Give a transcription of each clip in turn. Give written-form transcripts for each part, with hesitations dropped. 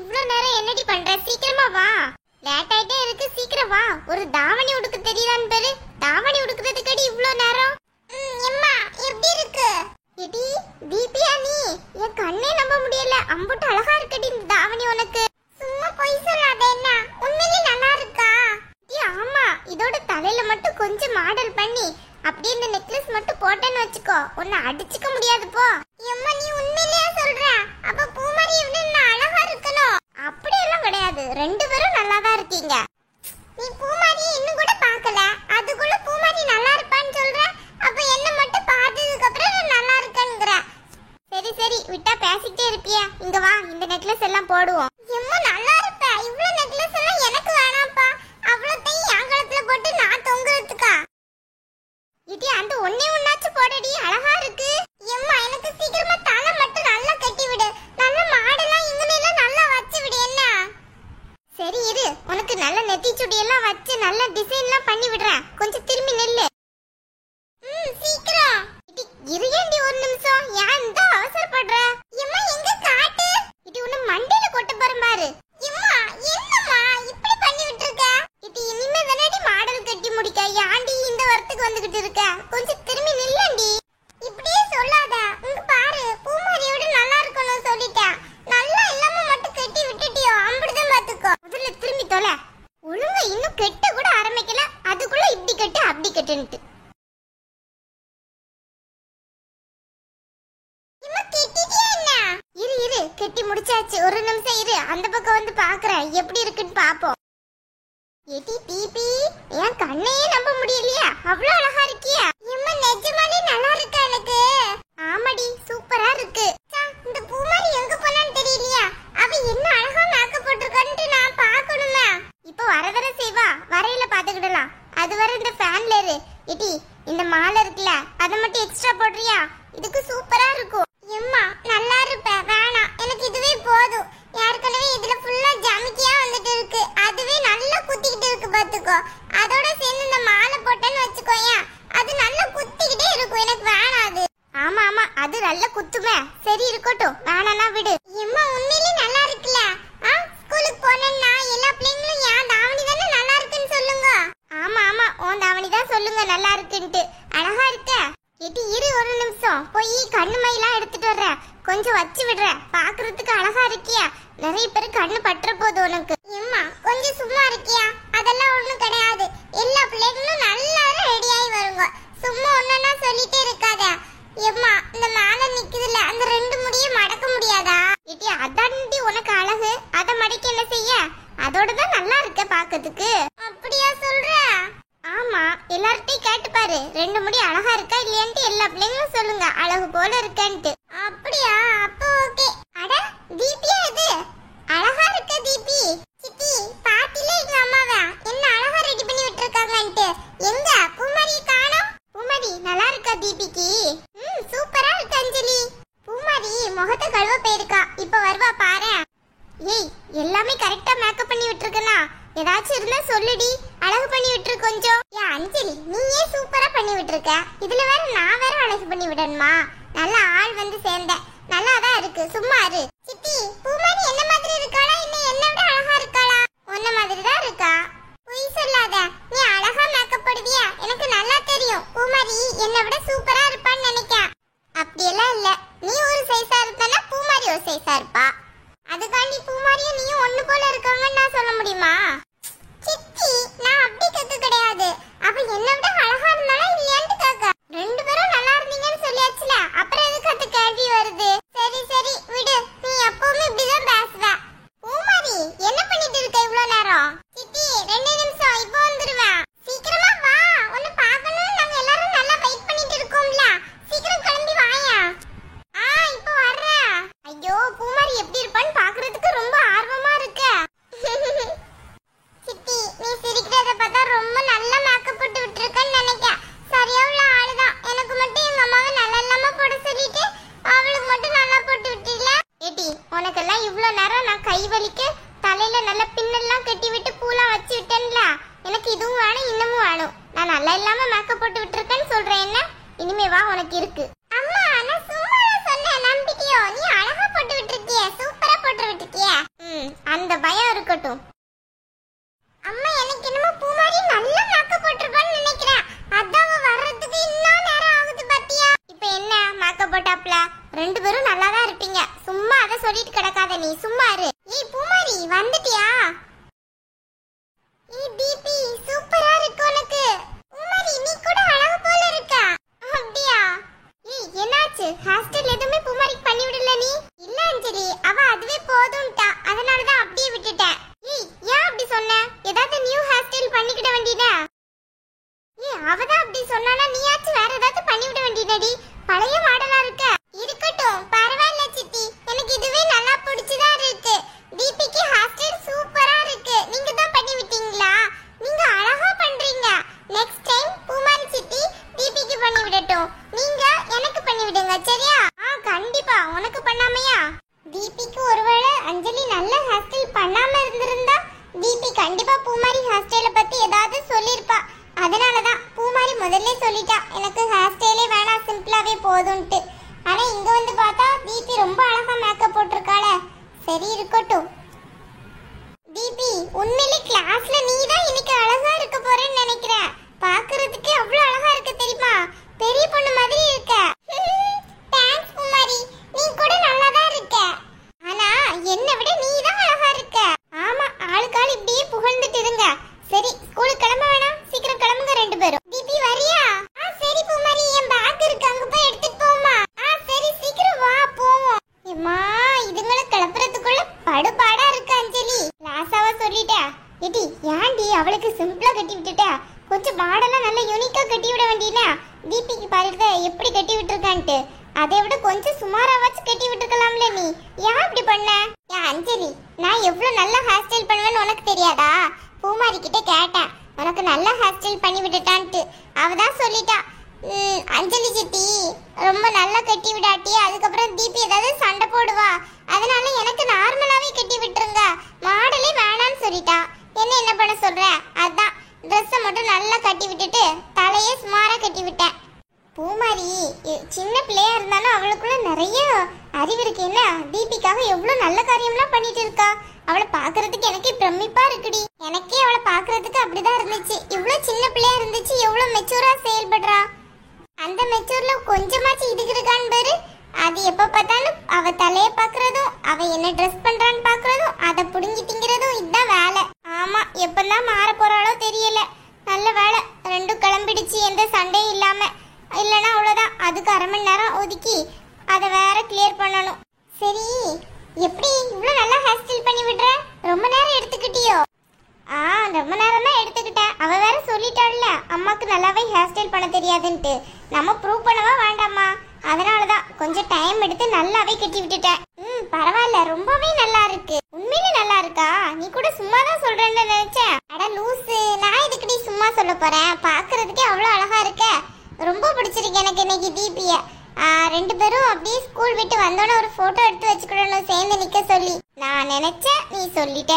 இவ்ளோ நேரம் என்னடி பண்ற? சீக்கிரமா வா. லேட் ஆயிட்டே இருக்கு, சீக்கிரம் வா. ஒரு தாவணி உடுக்க தெரியுதான்னு பாரு. தாவணி உடுக்கிறதுக்கடி இவ்ளோ நேரம்? அம்மா எப்படி இருக்கு? எடி தீபியா நீ? என் கண்ணே நம்ப முடியல. அம்புட்டு அழகா இருக்கடி இந்த தாவணி உனக்கு. சும்மா பொய் சொல்லாத என்ன? உண்மையிலே நல்லா இருக்கா? ஆமா, இதோட தலையில மட்டும் கொஞ்சம் மாடல் பண்ணி அப்படியே இந்த நெக்லஸ் மட்டும் போட்டேன்னு வச்சுக்கோ, உன்னை அடிச்சுக்க முடியாது போ. அம்மா நீ உண்மையிலேயே சொல்ற? அப்ப பூமாரி இவ்வளவு அழகா இருக்கணும்? அப்படியெல்லாம் கிடையாது, ரெண்டு பேரும் நல்லா தான் இருக்கீங்க. நீ பூமாரி இன்னும் கூட பார்க்கல, அதுக்குள்ள பூமாரி நல்லா இருப்பான்னு சொல்ற. அப்ப என்ன மட்டும் பார்த்ததுக்கு அப்புறம் நான் நல்லா இருக்கேங்கற. சரி சரி விட்டா பேசிட்டே இருப்பியா? இங்க வா, இந்த நெக்லஸ் எல்லாம் போடுவோம். அம்மா நல்லா இருப்ப. இவ்வளவு நெக்லஸ் எல்லாம் எனக்கு வேணாம்ப்பா. அவ்வளவுத்தையும் என் கழுத்துல போட்டு நான் தொங்குறதுக்கா? இது அந்த ஒண்ணே ஒண்ணாச்சு போடடி, அழகா இருக்கு. எம்மா எனக்கு சீக்கிரமா தலை மட்டும் நல்லா கட்டி விடு. நல்ல மாடெல்லாம் இங்கனெல்லாம் நல்லா வச்சு விடு என்ன? சரி இரு, உனக்கு நல்ல நெத்தி சுடி எல்லாம் வச்சு நல்ல டிசைன்லாம் பண்ணி விடுறேன். கொஞ்சம் திரும்பி நில்லு. சீக்கிரம் இருங்கடி ஒரு நிமிஷம். ஏன் இந்த அவசரப்படுற? எம்மா எங்க காட்டு? இது உன்ன மண்டையில கொட்ட போறேன் பாரு. எம்மா என்னம்மா இப்படி பண்ணி விட்டுருக்க? இது இனிமே தானடி மாடல் கட்டி முடிக்க. ஏன்டி இந்த வரத்துக்கு வந்துகிட்டு இருக்க? கொஞ்சம் திரும்பி நில்லண்டி. இப்படியே சொல்லாத. இங்க பாரு, பூமாரியோட நல்லா இருக்கணும் சொல்லிட்டேன். நல்லா இல்லாம மட்டும் கட்டி விட்டுட்டியோ, அம்புடுதான் பாத்துக்கோ. முதல்ல திரும்பி தொலை. ஒழுங்கா இன்னும் கெட்ட கூட ஆரம்பிக்கல, அதுக்குள்ள இப்படி கட்டு அப்படி கட்டுன்ட்டு. இரு இரு, கட்டி முடிச்சாச்சு. ஒரு நிமிஷம் இரு, அந்த பக்கம் வந்து பாக்குறேன் எப்படி இருக்குன்னு பாப்போம். ஏடி தீபி, என் கண்ணையே நம்ப முடியலையா? அவ்வளவு அழகா இருக்கியா? எம்மா நிஜமாலே நல்லா இருக்கா எனக்கு? ஆமாடி, சூப்பரா இருக்கு. இந்த பூமாரி எங்க போனான்னு தெரியலையா? அவ என்ன அழகா மேக்கப் போட்டிருக்கான்னு நான் பார்க்கணுமே. இப்போ வரதர செய்வா, வரையில பாத்துக்கிடலாம். அது வரை இந்த ஃபேன்ல இரு. ஏடி இந்த மாலை இருக்குல்ல, அதை மட்டும் எக்ஸ்ட்ரா போடுறியா? இதுக்கு சூப்பரா இருக்கும். எம்மா நல்லா இருப்ப, வேணாம் எனக்கு இதுவே போதும். ஏற்கனவே இதுல ஃபுல்லா ஜமிக்கியா வந்துட்டு இருக்கு, அதுவே நல்லா குத்திக்கிட்டு இருக்கு பாத்துக்கோ. அதோட சேர்ந்து இந்த மாலை போட்டேன்னு வச்சுக்கோயா, அது நல்லா குத்திக்கிட்டே இருக்கும். எனக்கு வேணாது. ஆமா ஆமா, அது நல்லா குத்துமே. சரி இருக்கட்டும், வேணானா விடு. எம்மா உண்மையிலே நல்லா இருக்குல்ல? ஸ்கூலுக்கு போனேன்னா எல்லா பிள்ளைங்களும் என் தாவணி தானே நல்லா இருக்குன்னு சொல்லுங்க. ஆமா ஆமா, உன் தாவணி தான் சொல்லுங்க நல்லா இருக்குன்ட்டு. அழகா இருக்க. எட்டி இரு ஒரு நிமிஷம், போய் கண்ணு மையெல்லாம் எடுத்துட்டு வர்றேன். கொஞ்சம் வச்சு விடுறேன். பாக்குறதுக்கு அழகா இருக்கியா? நிறைய பேர் கண்ணு பற்ற போது உனக்கு. எம்மா கொஞ்சம் சும்மா இருக்கியா? அதெல்லாம் ஒண்ணும் கிடையாது. எல்லா பிள்ளைகளும் நல்லா ரெடியாகி வருங்க. சும்மா ஒன்னா சொல்லிட்டே இருக்காத. எம்மா இந்த மேல நிக்குதுல, அந்த ரெண்டு முடியும் மடக்க முடியாதா? எட்டி அதான்டி உனக்கு அழகு, அதை மடக்கி என்ன செய்ய? அதோட தான் நல்லா இருக்க பாக்கிறதுக்கு. அப்படியா சொல்ற? ஆமா, எல்லார்ட்டையும் கேட்டு பாரு, ரெண்டு முடி அழகா இருக்கா இல்லையான்ட்டு எல்லா பிள்ளைங்களும் சொல்லுங்க அழகு போல இருக்கேன்ட்டு. அப்படியா? அப்ப ஓகே. அட தீபியா இது? அழகா இருக்க தீபி. சித்தி பாட்டில எங்க அம்மாவா என்ன அழகா ரெடி பண்ணி விட்டுருக்காங்கன்ட்டு. எங்க பூமாரி காணோம்? பூமாரி நல்லா இருக்கா தீபிக்கு? சூப்பரா இருக்கு அஞ்சலி. பூமாரி முகத்தை கழுவ போயிருக்கா, இப்ப வருவா பாரு. ஏய் எல்லாமே கரெக்டா மேக்கப் பண்ணி விட்டுருக்கனா? ஏதாச்சும் இருந்தா சொல்லுடி, அழகு பண்ணி விட்டுரு கொஞ்சம். ஏன் அஞ்சலி நீயே சூப்பரா பண்ணி விட்டுருக்க, இதுல வேற நான் வேற அழகு பண்ணி விடணுமா? நல்ல ஆள் வந்து சேர்ந்த, நல்லாதான் இருக்கு. சும்மா இரு. சித்தி பூமாரி என்ன மாதிரி இருக்காளா இல்ல என்ன விட அழகா இருக்காளா? உன்ன மாதிரி தான் இருக்கா. பொய் சொல்லாத, நீ அழகா மேக்கப் போடுவியா? எனக்கு நல்லா தெரியும் பூமாரி என்னை விட சூப்பரா இருப்பான்னு நினைக்கேன். அப்படியெல்லாம் இல்ல, நீ ஒரு சைஸா இருப்பனா பூமாரி ஒரு சைஸா இருப்பா. அதுக்காண்டி பூமாரியும் நீயும் ஒண்ணு போல இருக்காங்கன்னு நான் சொல்ல முடியுமா? சித்தி நான் அப்படி கேட்க கிடையாது. அவ என்ன விட அழகா இருந்தாளா இல்லையான்னு கேட்க. ரெண்டு பேரும் நல்லா இருந்தீங்கன்னு சொல்லியாச்சுல, அப்புறம் எதுக்கு அந்த கேள்வி வருது? சரி சரி விடு, நீ எப்பவுமே இப்படிதான் பேசுவ. பூமாரி என்ன பண்ணிட்டு இருக்க இவ்வளவு நேரம்? சித்தி 2 நிமிஷம், இப்போ வந்துருவேன். சீக்கிரமா வா, உன்னை பார்க்கணும். நாங்க எல்லாரும் நல்லா வெயிட் பண்ணிட்டு இருக்கோம்ல, சீக்கிரம் கிளம்பி வாயா. இப்போ வர்றேன். ஐயோ பூமாரி எப்படி இருப்பான்னு பாக்குறதுக்கு ரொம்ப ஆர்வமா இருக்கு. சித்தி நீ சிரிக்கிறத பார்த்தா ரொம்ப நல்ல மேக்கப் போட்டு விட்டுருக்கன்னு நினைக்கிறேன். சரியா உள்ள ஆளுதான். எனக்கு மட்டும் எங்க அம்மாவை நல்லா இல்லாம போட சொல்லிட்டு அவளுக்கு மட்டும் நல்லா போட்டு விட்டீங்களா? ஏடி உனக்கெல்லாம் இவ்வளவு நேரம் நான் கை வலிக்க தலையில நல்ல பின்னெல்லாம் கட்டி விட்டு பூலாம் வச்சு விட்டேன்ல, எனக்கு இதுவும் வேணும் இன்னமும் வேணும். நான் நல்லா இல்லாம மேக்கப் போட்டு விட்டுருக்கேன்னு சொல்றேன். என்ன இனிமே வா, உனக்கு இருக்கு. அம்மா நான் சும்மா சொன்னேன், நம்பிக்கையோ? நீ அழகா போட்டு விட்டுருக்கிய, சூப்பரா போட்டு விட்டுருக்கிய. அந்த பயம் இருக்கட்டும். அம்மா எனக்கு என்னமோ பூமாரி நல்லா மேக்கப் போட்டுருப்பான்னு நினைக்கிறேன். அதான் வர்றதுக்கு இன்னும் நேரம் ஆகுது பாத்தியா? இப்போ என்ன மேக்கப் போட்டாப்ல? ரெண்டு பேரும் நல்லா தான் இருப்பீங்க. சும்மா அதை சொல்லிட்டு கிடக்காத, நீ சும்மா இரு. ஏய் பூமாரி வந்துட்டியா? ஏய் தீபி சூப்பரா இருக்கு உனக்கு. பூமாரி நீ கூட அழகு போல இருக்க. அப்படியா? ஏய் என்னாச்சு? ஹேர் ஸ்டைல் எதுவுமே பூமாரிக்கு பண்ணி விடல நீ? இல்ல அஞ்சலி, அவ அதுவே போதும்ட்டா. அதனால தான் அப்படியே விட்டுட்டேன். ஏய் ஏன் அப்படி சொன்ன? ஏதாவது நியூ ஹேர் ஸ்டைல் பண்ணிக்கிட வேண்டியதா? ஏய் அவ தான் அப்படி சொன்னானா, நீயாச்சும் வேற ஏதாவது பண்ணி விட வேண்டியதடி. பழைய மாடலா இருக்க. இருக்கட்டும் பரவாயில்ல சித்தி, எனக்கு இதுவே நல்லா பிடிச்சதா இருக்கு. தீபிக்கு ஹேர் ஸ்டைல் சூப்பரா இருக்கு. நீங்க தான் பண்ணி விட்டீங்களா? நீங்க அழகா பண்றீங்க. நெக்ஸ்ட் டைம் பூமாரி சித்தி தீபிக்கு பண்ணி விடட்டும். நீங்க எனக்கு பண்ணி விடுங்க சரியா? கண்டிப்பா. உனக்கு பண்ணாமையா? தீபிக்கு ஒருவேளை அஞ்சலி நல்ல ஹேர் ஸ்டைல் பண்ணாம இருந்திருந்தா தீபி கண்டிப்பா பூமாரி ஹேர் ஸ்டைலை பத்தி ஏதாவது சொல்லிருப்பா. அதனாலதான் பூமாரி முதல்ல சொல்லிட்டா எனக்கு ஹேர் ஸ்டைலே வேணாம், சிம்பிளாவே போதும்ட்டு. ஆனா இங்க வந்து பார்த்தா தீபி ரொம்ப அழகா மேக்கப் போட்டிருக்காளே. சரி இருக்கட்டும். தீபி உண்மையிலே கிளாஸ்ல நீ தான் இன்னைக்கு அழகா இருக்க போறேன்னு நினைக்கிறேன். பாக்குறதுக்கு அவ்வளவு அழகா இருக்க தெரியுமா? பெரிய பொண்ணு மாதிரி இருக்க. தேங்க்ஸ் பூமாரி, நீ கூட நல்லா தான் இருக்க. ஆனா என்னை விட நீ தான் அழகா இருக்க. ஆமா, ஆளுக்காள் இப்படியே புகழ்ந்துட்டு இருங்க. சரி ஸ்கூலுக்கு கிளம்ப வேணாம், சீக்கிரம் கிளம்புங்க ரெண்டு பேரும். தீபி வரியா? சரி பூமாரி, என் பேக் இருக்கு, அங்க போய் எடுத்துட்டு போமா. சரி சீக்கிரம் வா போவோம். அம்மா இதுங்களை கிளப்புறதுக்குள்ள படுபாடா இருக்கு அஞ்சலி. லாசாவா சொல்லிட்டா. ஏடி ஏன்டி அவளுக்கு சிம்பிளா கட்டி விட்டுட்டா? கொஞ்சம் மாடெல்லாம் நல்ல யூனிக்கா கட்டி விட வேண்டியனா? தீபிக்கு பாருங்க எப்படி கட்டி விட்டுருக்கான்ட்டு. அதை விட கொஞ்சம் சுமாராவாச்சும் கட்டி விட்டுருக்கலாம்ல நீ. ஏன் இப்படி பண்ண? ஏன் அஞ்சலி, நான் எவ்வளவு நல்ல ஹேர் ஸ்டைல் பண்ணுவேன்னு உனக்கு தெரியாதா? பூமாரி கிட்ட கேட்டேன் உனக்கு நல்ல ஹேர் ஸ்டைல் பண்ணி விட்டுட்டான்ட்டு. அவதான் சொல்லிட்டா அஞ்சலி சித்தி ரொம்ப நல்லா கட்டி விடாட்டி அதுக்கப்புறம் தீபி ஏதாவது சண்டை போடுவா. அதனால எனக்கு நார்மலாவே கட்டி விட்டுருங்க, மாடலே வேணான்னு சொல்லிட்டா. என்ன பண்ண சொல்ற? அதான் ட்ரெஸ்ஸை மட்டும் நல்லா கட்டி விட்டுட்டு தலையே சுமாரா கட்டி விட்டேன். பூமாரி சின்ன பிள்ளையா இருந்தாலும் அவளுக்குள்ள நிறைய அறிவு இருக்கு. என்ன தீபிக்காக எவ்வளவு நல்ல காரியம்லாம் பண்ணிட்டு இருக்கா. அவளை பாக்குறதுக்கு எனக்கே பிரமிப்பா இருக்குடி. எனக்கே அவளை பாக்குறதுக்கு அப்படிதான் இருந்துச்சு. இவ்வளவு சின்ன பிள்ளையா இருந்துச்சு, எவ்வளவு மெச்சூரா செயல்படுறா. அந்த மெச்சூர்ல கொஞ்சமாச்சு இதுக்கு இருக்கான்னு பாரு. அது எப்ப பார்த்தாலும் அவ தலைய பாக்குறதும் அவ என்ன ட்ரெஸ் பண்றான்னு பாக்குறதும் அதை புடுங்கி திங்கிறதும் இதுதான் வேலை. ஆமா, எப்பெல்லாம் மாற போறாளோ தெரியல. நல்ல வேலை ரெண்டும் கிளம்பிடுச்சு, எந்த சண்டையும் இல்லாம. இல்லைன்னா அவ்வளவுதான், அதுக்கு அரை மணி நேரம் ஒதுக்கி அதை வேற கிளியர் பண்ணணும். சரி எப்படி இவ்வளவு நல்லா ஹேர் ஸ்டைல் பண்ணி விடுற? ரொம்ப நேரம் எடுத்துக்கிட்டியோ? ரொம்ப நேரம் தான் எடுத்துக்கிட்டேன். அவ வேற சொல்லிட்டாள்ல அம்மாக்கு நல்லாவே ஹேர் ஸ்டைல் பண்ண தெரியாதுன்ட்டு. நம்ம ப்ரூவ் பண்ணவா வேண்டாமா? அதனாலதான் கொஞ்சம் டைம் எடுத்து நல்லாவே கட்டி விட்டுட்டேன். பரவாயில்ல, ரொம்பவே நல்லா இருக்கு. உண்மையிலே நல்லா இருக்கா? நீ கூட சும்மா தான் சொல்றேன்னு நினைச்சேன். அட லூசு, நான் இதுக்கு சும்மா சொல்ல போறேன். பாக்குறதுக்கே அவ்வளவு அழகா இருக்க. ரொம்ப பிடிச்சிருக்கு எனக்கு இன்னைக்கு தீபிய. ரெண்டு பேரும் அப்படியே ஸ்கூல் விட்டு வந்தோட ஒரு போட்டோ எடுத்து வச்சுக்கிடணும் சேர்ந்து நிக்க சொல்லி. நான் நினைச்சேன், நீ சொல்லிட்ட.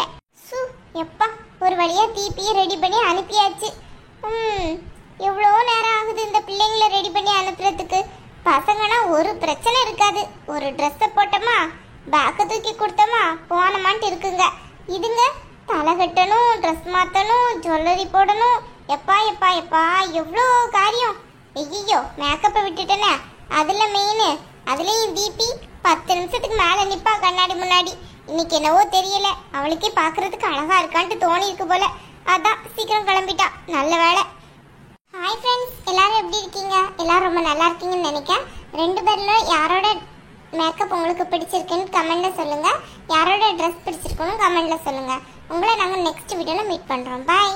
எப்பா ஒரு வழியா தீபியை ரெடி பண்ணி அனுப்பியாச்சு. எவ்வளோ நேரம் ஆகுது இந்த பிள்ளைங்களை ரெடி பண்ணி அனுப்புறதுக்கு. பசங்கன்னா ஒரு பிரச்சனை இருக்காது. ஒரு ட்ரெஸ்ஸை போட்டோமா, பேக்கை தூக்கி கொடுத்தோமா, போனமான்ட்டு இருக்குங்க. இதுங்க தலை கட்டணும், ட்ரெஸ் மாற்றணும், ஜுவல்லரி போடணும். எப்பா எப்பா எப்பா எவ்வளோ காரியம். ஐயோ மேக்கப்பை விட்டுட்டேனே, அதில் மெயின். அதுலேயும் தீபி 10 நிமிஷத்துக்கு மேலே நிற்பா கண்ணாடி முன்னாடி. இன்னைக்கு என்னவோ தெரியல, அவளுக்கே பார்க்கறதுக்கு அழகா இருக்கான்ட்டு தோணி இருக்கு போல. அதான் சீக்கிரம் கிளம்பிட்டா. நல்ல வேலை. ஹாய் ஃப்ரெண்ட்ஸ், எல்லாரும் எப்படி இருக்கீங்க? எல்லாரும் ரொம்ப நல்லா இருக்கீங்கன்னு நினைக்கிறேன். ரெண்டு பேர்ல யாரோட மேக்கப் உங்களுக்கு பிடிச்சிருக்குன்னு கமெண்ட்ல சொல்லுங்க. யாரோட ட்ரெஸ் பிடிச்சிருக்குன்னு கமெண்ட்ல சொல்லுங்க. உங்களை நாங்கள் நெக்ஸ்ட் வீடியோல மீட் பண்றோம். பாய்.